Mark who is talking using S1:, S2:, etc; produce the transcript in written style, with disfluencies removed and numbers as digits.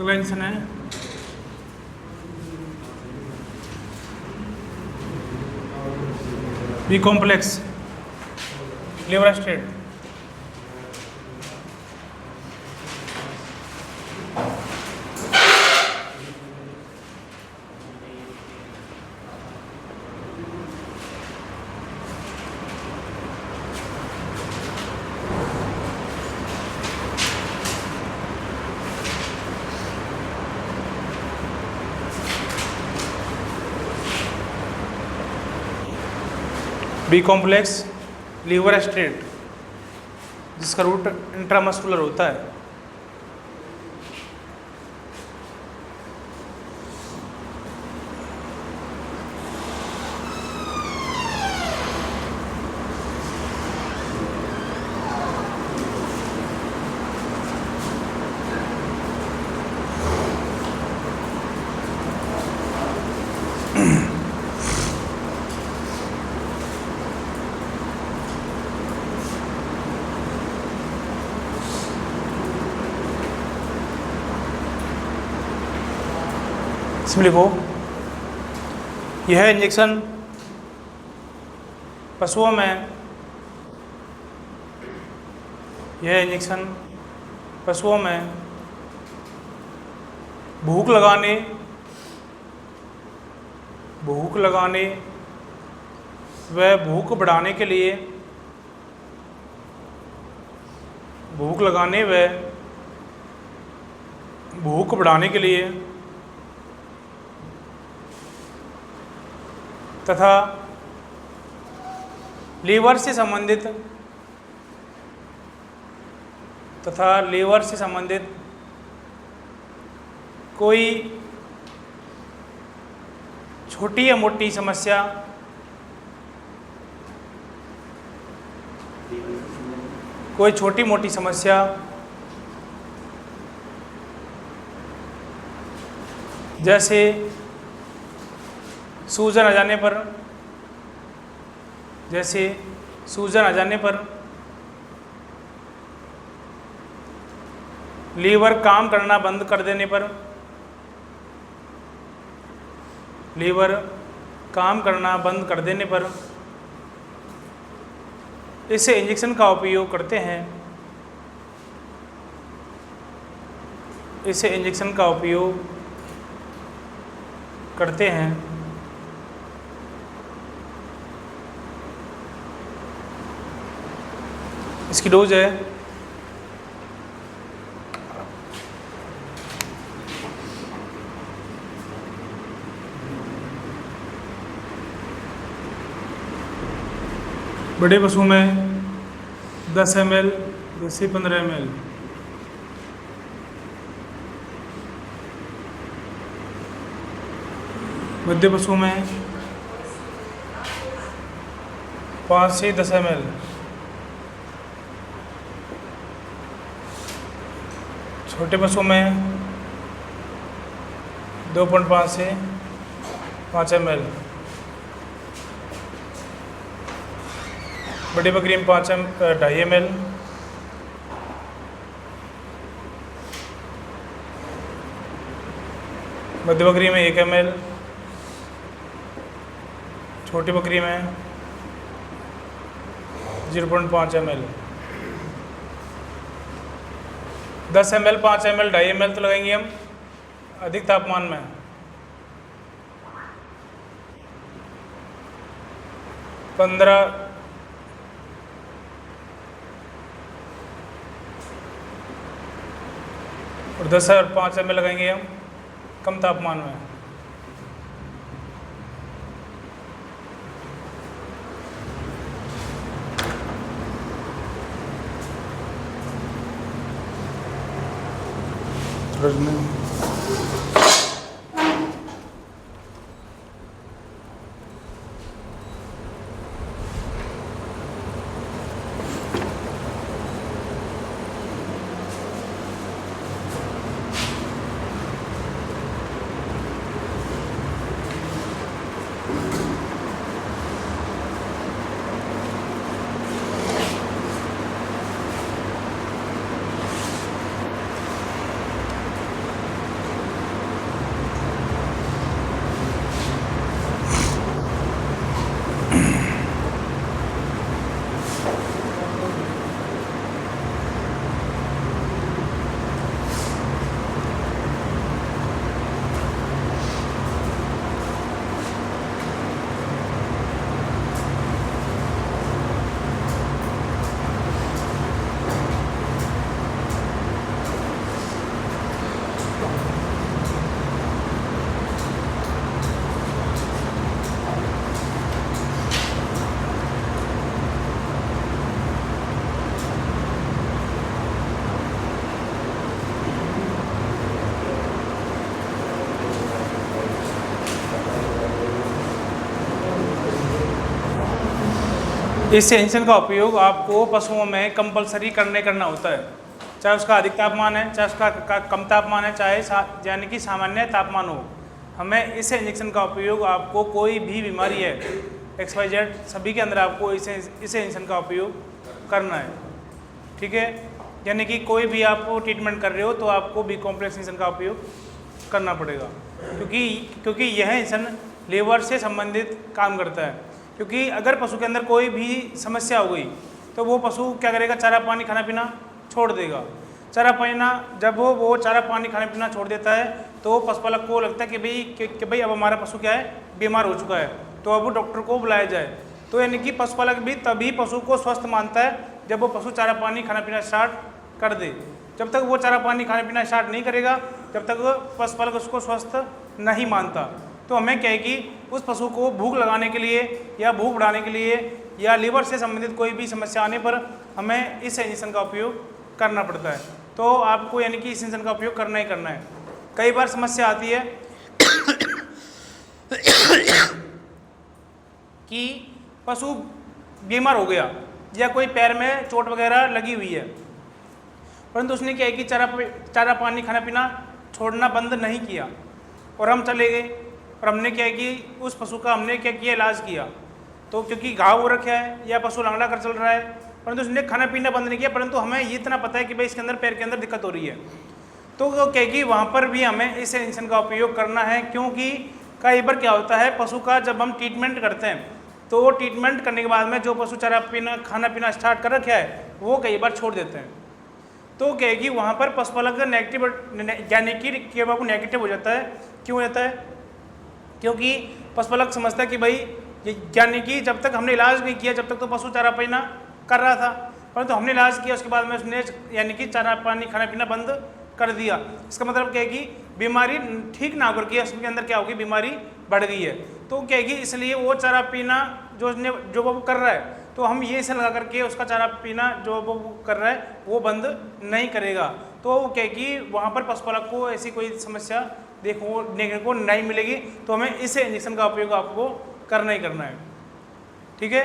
S1: अगला इंसान है B complex liver state. B complex liver state जिसका रूट इंट्रामस्कुलर होता है। लिखो, यह इंजेक्शन पशुओं में भूख लगाने व भूख बढ़ाने के लिए तथा लीवर से संबंधित कोई छोटी या मोटी समस्या जैसे सूजन आ जाने पर लीवर काम करना बंद कर देने पर इस इंजेक्शन का उपयोग करते हैं। इसकी डोज है बड़े पशु में 10 ml, देसी 15 ml। मध्य पशु में 5 से 10 ml। छोटे पशु में 2.5 से 5 ml। बड़ी बकरी में 2.5 ml। मध्य बकरी में 1 ml। छोटी बकरी में 0.5 ml। 10 ml, 5 ml, 2.5 ml तो लगाएंगे हम अधिक तापमान में। और 10 और 5 ml लगाएंगे हम कम तापमान में। इस इंजेक्शन का उपयोग आपको पशुओं में कंपलसरी करना होता है, चाहे उसका अधिक तापमान है, चाहे उसका कम तापमान है, चाहे यानी कि सामान्य तापमान हो। हमें इस इंजेक्शन का उपयोग आपको कोई भी बीमारी है XYZ सभी के अंदर आपको इस इंजेक्शन का उपयोग करना है। ठीक है, यानी कि कोई भी आप ट्रीटमेंट कर रहे हो तो आपको बी कॉम्प्लेक्स इंजेक्शन का उपयोग करना पड़ेगा, क्योंकि यह इंजेक्शन लीवर से संबंधित काम करता है। क्योंकि अगर पशु के अंदर कोई भी समस्या हो गई तो वो पशु क्या करेगा, चारा पानी खाना पीना छोड़ देगा। चारा पानी जब वो चारा पानी खाना पीना छोड़ देता है तो पशुपालक को लगता है कि भाई अब हमारा पशु क्या है, बीमार हो चुका है, तो अब वो डॉक्टर को बुलाया जाए। तो यानी कि पशुपालक भी तभी पशु को स्वस्थ मानता है जब वो पशु चारा पानी खाना पीना स्टार्ट कर दे। जब तक वो चारा पानी खाना पीना स्टार्ट नहीं करेगा जब तक पशुपालक उसको स्वस्थ नहीं मानता। तो हमें क्या है कि उस पशु को भूख लगाने के लिए या भूख बढ़ाने के लिए या लीवर से संबंधित कोई भी समस्या आने पर हमें इस इंजेक्शन का उपयोग करना पड़ता है। तो आपको यानी कि इस इंजेक्शन का उपयोग करना ही करना है। कई बार समस्या आती है कि पशु बीमार हो गया या कोई पैर में चोट वगैरह लगी हुई है, परंतु उसने क्या है कि चारा पानी खाना पीना छोड़ना बंद नहीं किया और हम चले गए और हमने क्या है कि उस पशु का हमने क्या किया, इलाज किया। तो क्योंकि घाव हो रखा है या पशु लंगड़ा कर चल रहा है, परंतु उसने खाना पीना बंद नहीं किया, परंतु हमें ये इतना पता है कि भाई इसके अंदर पैर के अंदर दिक्कत हो रही है, तो क्या है कि वहाँ पर भी हमें इस इंजेक्शन का उपयोग करना है। क्योंकि कई बार क्या होता है, पशु का जब हम ट्रीटमेंट करते हैं तो ट्रीटमेंट करने के बाद में जो पशु चारा पीना खाना पीना स्टार्ट कर रखा है वो कई बार छोड़ देते हैं। तो क्या है कि वहाँ पर पशुपालक का नेगेटिव यानी कि बाबू नेगेटिव हो जाता है। क्यों हो जाता है? क्योंकि पशुपालक समझता है कि भाई यानी कि जब तक हमने इलाज नहीं किया जब तक तो पशु चारा पीना कर रहा था, परंतु हमने इलाज किया उसके बाद में उसने यानी कि चारा पानी खाना पीना बंद कर दिया। इसका मतलब क्या है कि बीमारी ठीक ना होकर के उसके अंदर क्या होगी, बीमारी बढ़ गई है। तो क्या है कि इसलिए वो चारा पीना जो वो कर रहा है तो हम ये से लगा करके उसका चारा पीना जो वो कर रहा है वो बंद नहीं करेगा। तो क्या है कि वहाँ पर पशुपालक को ऐसी कोई समस्या देखने को नहीं मिलेगी। तो हमें इस इंजेक्शन का उपयोग आपको करना ही करना है। ठीक है।